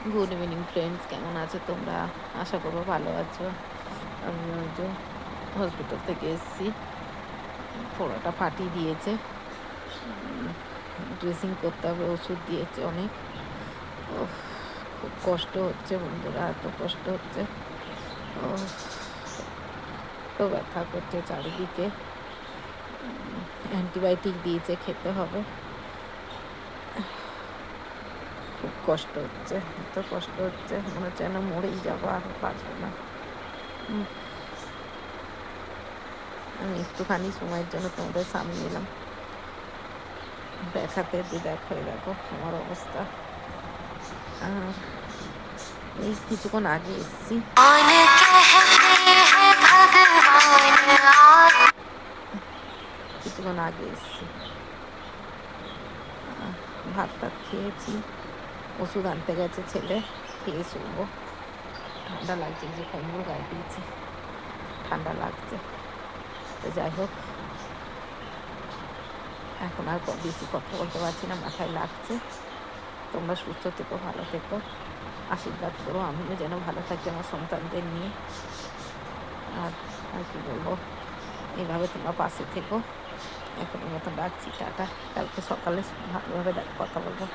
Good evening friends, কেমন আছো তোমরা? আশা করবো ভালো আছো। আমি ওই যে হসপিটাল থেকে এসেছি, ফোড়াটা ফাটিয়ে দিয়েছে, ড্রেসিং করতে হবে, ওষুধ দিয়েছে অনেক। খুব কষ্ট হচ্ছে বন্ধুরা, এত কষ্ট হচ্ছে, তো ব্যথা করছে চারিদিকে। অ্যান্টিবায়োটিক দিয়েছে, খেতে হবে। খুব কষ্ট হচ্ছে, এত কষ্ট হচ্ছে, মনে হচ্ছে যেন মরেই যাবো, আর বাঁচবো না। আমি একটুখানি সময়ের জন্য তোমাদের সামনে এলাম দেখাতে, যে দেখো আমার অবস্থা। আর এই কিছুক্ষণ আগে এসছি, ভাত টাত খেয়েছি, ওষুধ আনতে গেছে ছেলে, খেয়ে শুনবো। ঠান্ডা লাগছে, যে কম্বল গায়ে দিয়েছি, ঠান্ডা লাগছে। তো যাই হোক, এখন আর বেশি কথা বলতে পারছি না, মাথায় লাগছে। তোমরা সুস্থ থেকো, ভালো থেকো, আশীর্বাদ করো আমিও যেন ভালো থাকি আমার সন্তানদের নিয়ে। আর আর কি বলবো, এইভাবে তোমরা পাশে থেকো। এখনের মতন রাখছি, টাটা। কালকে সকালে ভালোভাবে কথা বলবো।